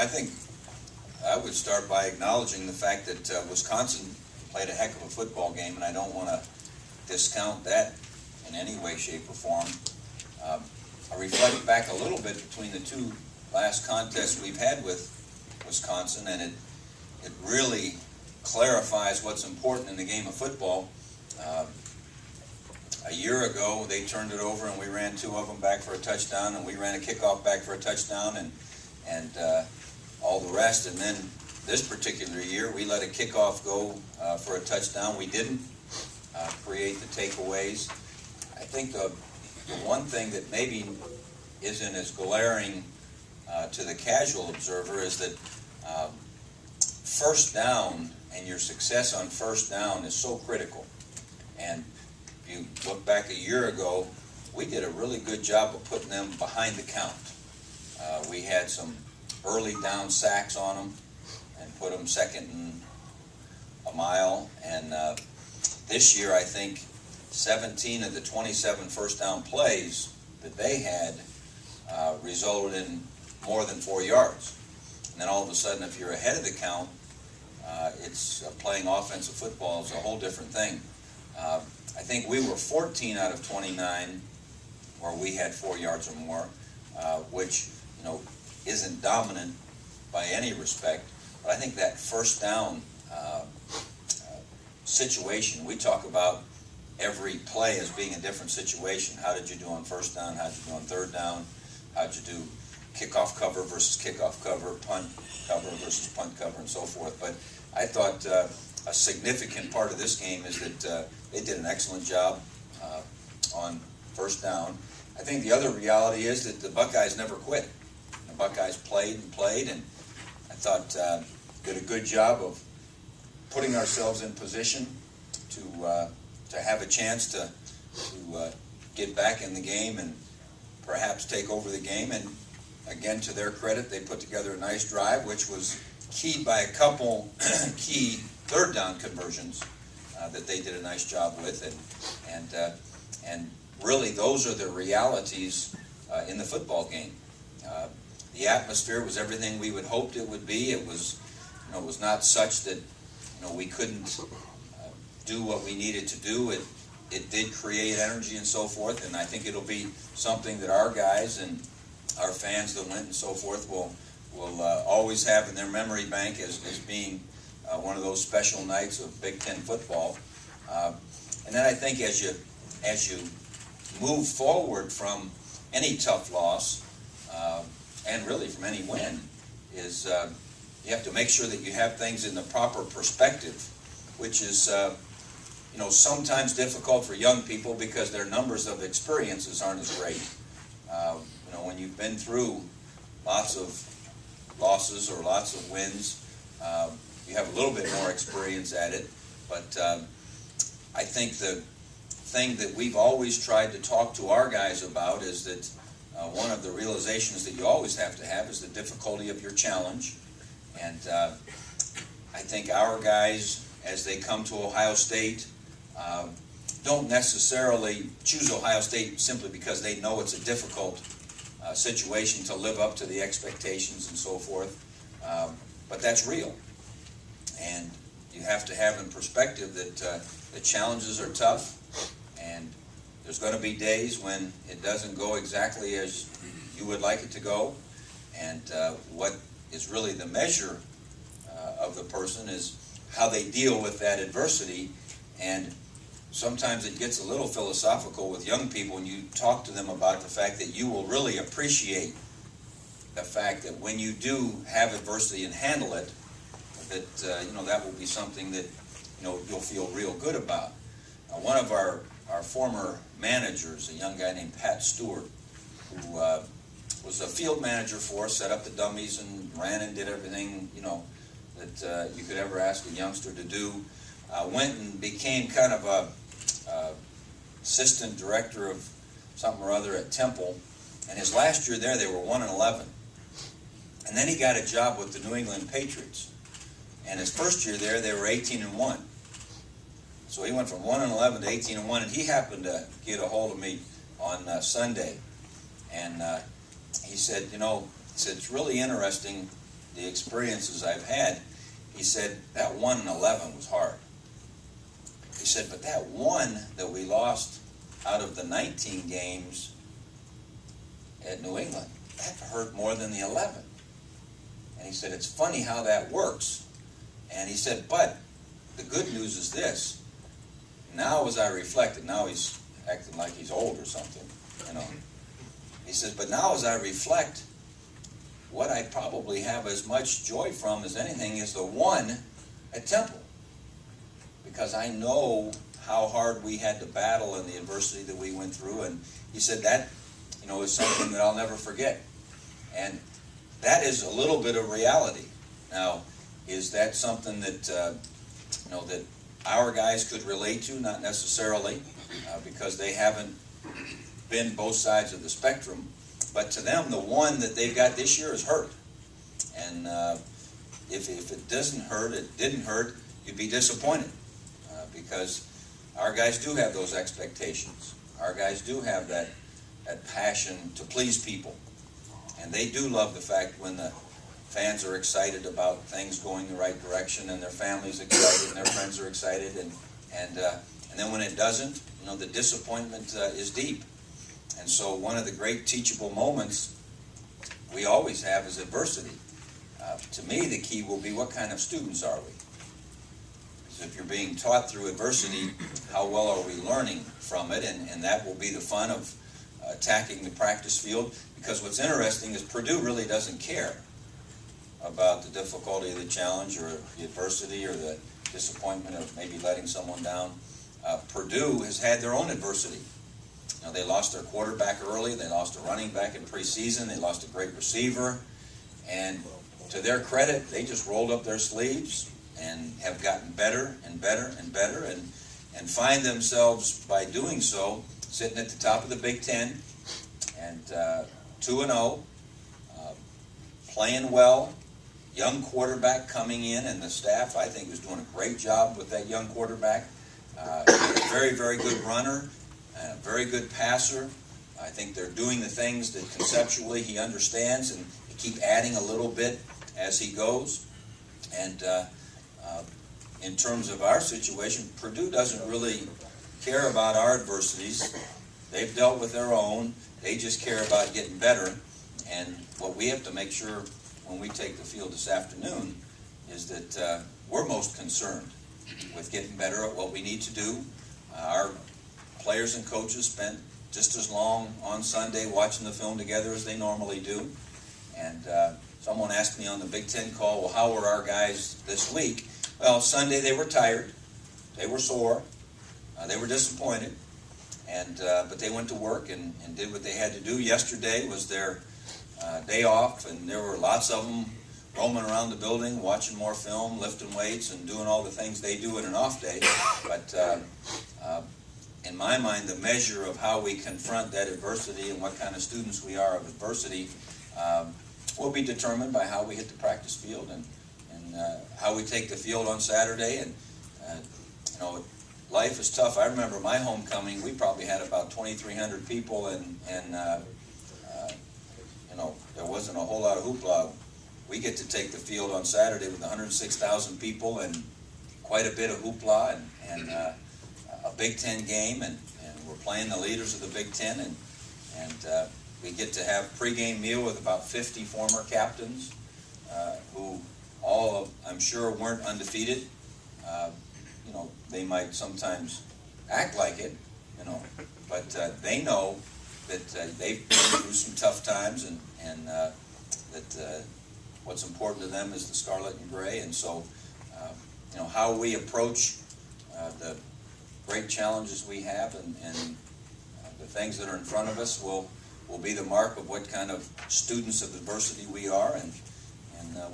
I think I would start by acknowledging the fact that Wisconsin played a heck of a football game, and I don't want to discount that in any way, shape, or form. I reflect back a little bit between the two last contests we've had with Wisconsin, and it really clarifies what's important in the game of football. A year ago, they turned it over, and we ran two of them back for a touchdown, and we ran a kickoff back for a touchdown, and all the rest. And then this particular year, we let a kickoff go for a touchdown. We didn't create the takeaways. I think the one thing that maybe isn't as glaring to the casual observer is that first down and your success on first down is so critical. And if you look back a year ago, we did a really good job of putting them behind the count. We had some early down sacks on them and put them second and a mile. And this year, I think 17 of the 27 first down plays that they had resulted in more than 4 yards. And then all of a sudden, if you're ahead of the count, it's playing offensive football is a whole different thing. I think we were 14 out of 29 where we had 4 yards or more, which isn't dominant by any respect. But I think that first down situation, we talk about every play as being a different situation. How did you do on first down? How did you do on third down? How did you do kickoff cover versus kickoff cover, punt cover versus punt cover, and so forth. But I thought a significant part of this game is that they did an excellent job on first down. I think the other reality is that the Buckeyes never quit. The Buckeyes played and played, and I thought did a good job of putting ourselves in position to have a chance to get back in the game and perhaps take over the game. And again, to their credit, they put together a nice drive, which was keyed by a couple key third down conversions that they did a nice job with. And really, those are the realities in the football game. The atmosphere was everything we would hoped it would be. It was not such that we couldn't do what we needed to do. It did create energy and so forth, and I think it'll be something that our guys and our fans that went and so forth will always have in their memory bank as being one of those special nights of Big Ten football. And then I think as you move forward from any tough loss, and really from any win, is you have to make sure that you have things in the proper perspective, which is sometimes difficult for young people because their numbers of experiences aren't as great. When you've been through lots of losses or lots of wins, you have a little bit more experience at it. But I think the thing that we've always tried to talk to our guys about is that one of the realizations that you always have to have is the difficulty of your challenge. And I think our guys, as they come to Ohio State, don't necessarily choose Ohio State simply because they know it's a difficult situation to live up to the expectations and so forth. But that's real. And you have to have in perspective that the challenges are tough, and there's going to be days when it doesn't go exactly as you would like it to go. And what is really the measure of the person is how they deal with that adversity. And sometimes it gets a little philosophical with young people when you talk to them about the fact that you will really appreciate the fact that when you do have adversity and handle it, that that will be something that you'll feel real good about. One of our former managers, a young guy named Pat Stewart, who was a field manager for us, set up the dummies and ran and did everything that you could ever ask a youngster to do, went and became kind of a assistant director of something or other at Temple. And his last year there, they were 1-11. And then he got a job with the New England Patriots. And his first year there, they were 18-1. So he went from 1-11 to 18-1, and he happened to get a hold of me on Sunday. And he said, it's really interesting the experiences I've had, he said, that 1-11 was hard. He said, but that one that we lost out of the 19 games at New England, that hurt more than the 11. And he said, it's funny how that works. And he said, but the good news is this. Now as I reflected, now he's acting like he's old or something, you know. He says, but now as I reflect, what I probably have as much joy from as anything is the one at Temple. Because I know how hard we had to battle and the adversity that we went through. And he said that, you know, is something that I'll never forget. And that is a little bit of reality. Now, is that something that, you know, that our guys could relate to? Not necessarily, because they haven't been both sides of the spectrum. But to them, the one that they've got this year is hurt. And if it doesn't hurt, it didn't hurt, you'd be disappointed. Because our guys do have those expectations. Our guys do have that passion to please people. And they do love the fact when the fans are excited about things going the right direction, and their family's excited, and their friends are excited, and then when it doesn't, you know, the disappointment is deep. And so one of the great teachable moments we always have is adversity. To me, the key will be, what kind of students are we? Because if you're being taught through adversity, how well are we learning from it? And that will be the fun of attacking the practice field. Because what's interesting is Purdue really doesn't care about the difficulty of the challenge or the adversity or the disappointment of maybe letting someone down. Purdue has had their own adversity. You know, they lost their quarterback early. They lost a running back in preseason. They lost a great receiver. And to their credit, they just rolled up their sleeves and have gotten better and better and better, and find themselves, by doing so, sitting at the top of the Big Ten and 2-0, playing well. Young quarterback coming in, and the staff, I think, is doing a great job with that young quarterback. Very, very good runner. A very good passer. I think they're doing the things that conceptually he understands, and they keep adding a little bit as he goes. And in terms of our situation, Purdue doesn't really care about our adversities. They've dealt with their own. They just care about getting better. And what we have to make sure when we take the field this afternoon is that we're most concerned with getting better at what we need to do. Our players and coaches spent just as long on Sunday watching the film together as they normally do. And someone asked me on the Big Ten call, well, how were our guys this week? Well, Sunday they were tired, they were sore, they were disappointed, but they went to work and did what they had to do. Yesterday was their day off, and there were lots of them roaming around the building, watching more film, lifting weights, and doing all the things they do in an off day. But in my mind, the measure of how we confront that adversity and what kind of students we are of adversity will be determined by how we hit the practice field and how we take the field on Saturday. And you know, life is tough. I remember my homecoming, we probably had about 2,300 people, and you know, there wasn't a whole lot of hoopla. We get to take the field on Saturday with 106,000 people and quite a bit of hoopla and a Big Ten game, and we're playing the leaders of the Big Ten, and we get to have pregame meal with about 50 former captains who all, I'm sure, weren't undefeated. You know, they might sometimes act like it, you know, but they know that they've been through some tough times, and that what's important to them is the scarlet and gray. And so, you know, how we approach the great challenges we have and the things that are in front of us will be the mark of what kind of students of adversity we are, and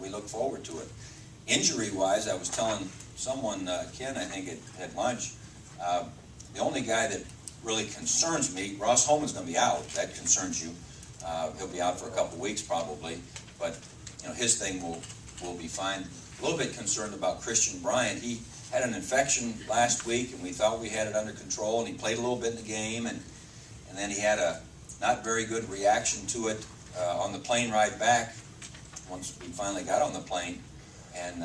we look forward to it. Injury-wise, I was telling someone, Ken, I think at lunch, the only guy that really concerns me, Ross Holman's going to be out. That concerns you. He'll be out for a couple weeks probably, but you know, his thing will be fine. A little bit concerned about Christian Bryant. He had an infection last week, and we thought we had it under control, and he played a little bit in the game, and then he had a not very good reaction to it on the plane ride back, once we finally got on the plane, and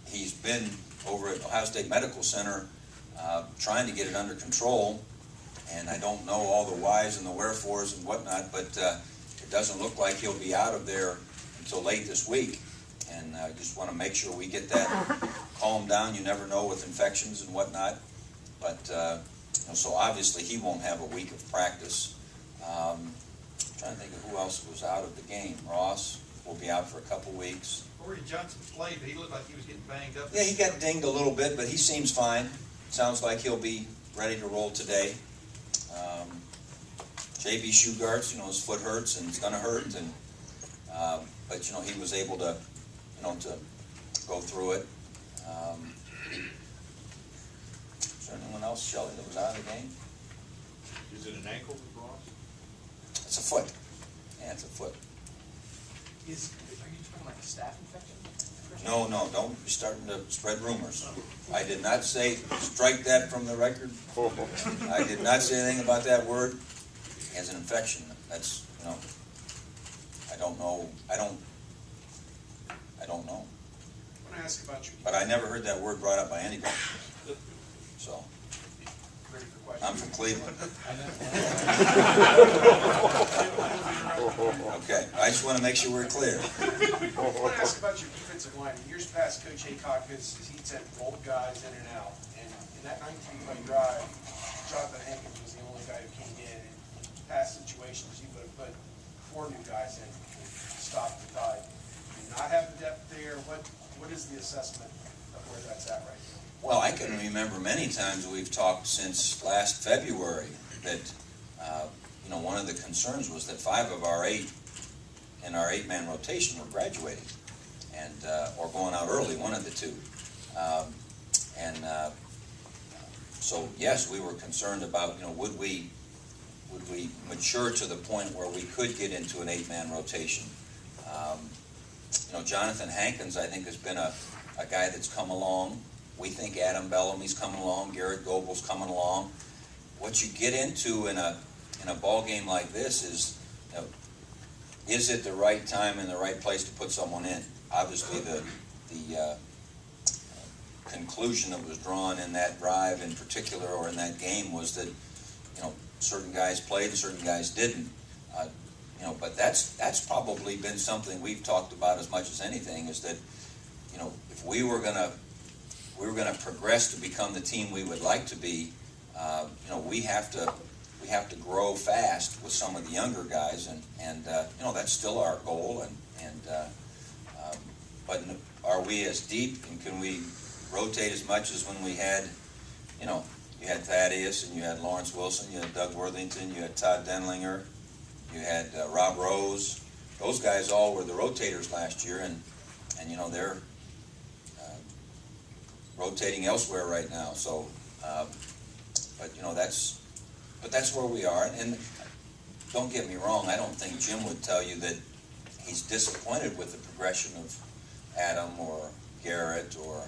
he's been over at Ohio State Medical Center trying to get it under control, and I don't know all the whys and the wherefores and whatnot, but it doesn't look like he'll be out of there until late this week, and I just want to make sure we get that calmed down. You never know with infections and whatnot, but so obviously he won't have a week of practice. Trying to think of who else was out of the game. Ross will be out for a couple weeks. Corey Johnson played, but he looked like he was getting banged up. Yeah, he got dinged a little bit, but he seems fine. Sounds like he'll be ready to roll today. JB Shugarts, his foot hurts and it's going to hurt, and but he was able to, to go through it. Is there anyone else, Shelley, that was out of the game? Is it an ankle with Ross? It's a foot. Yeah, it's a foot. Are you talking like a staph infection? No, don't be starting to spread rumors. I did not say, strike that from the record. I did not say anything about that word. As an infection, that's, I don't know. I don't know. I want to ask about you. But I never heard that word brought up by anybody. So, Ready for questions? I'm from Cleveland. Okay, I just want to make sure we're clear. I want to ask about your defensive line. In years past, Coach Haycock he'd sent both guys in and out, and in that 19-play drive, Jonathan Hankins was the only guy who came in. In past situations, you would have put 4 new guys in to stop the tide. Do you not have the depth there? What is the assessment of where that's at right now? Well, I can remember many times we've talked since last February that, one of the concerns was that 5 of our 8 in our 8-man rotation were graduating and or going out early, one of the 2. So yes, we were concerned about, would we mature to the point where we could get into an 8-man rotation. Jonathan Hankins, I think, has been a guy that's come along. We think Adam Bellamy's coming along, Garrett Goble's coming along. What you get into in a ball game like this is it the right time and the right place to put someone in? Obviously, the conclusion that was drawn in that drive in particular, or in that game, was that certain guys played and certain guys didn't. But that's probably been something we've talked about as much as anything, is that if we were going to progress to become the team we would like to be, we have to grow fast with some of the younger guys, and that's still our goal. But are we as deep, and can we rotate as much as when we had, you had Thaddeus, and you had Lawrence Wilson, you had Doug Worthington, you had Todd Denlinger, you had Rob Rose. Those guys all were the rotators last year, and they're rotating elsewhere right now. So, but that's where we are. And don't get me wrong, I don't think Jim would tell you that he's disappointed with the progression of Adam or Garrett or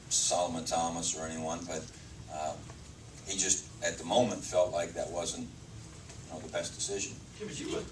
Solomon Thomas or anyone, but he just at the moment felt like that wasn't the best decision. Jim, as you look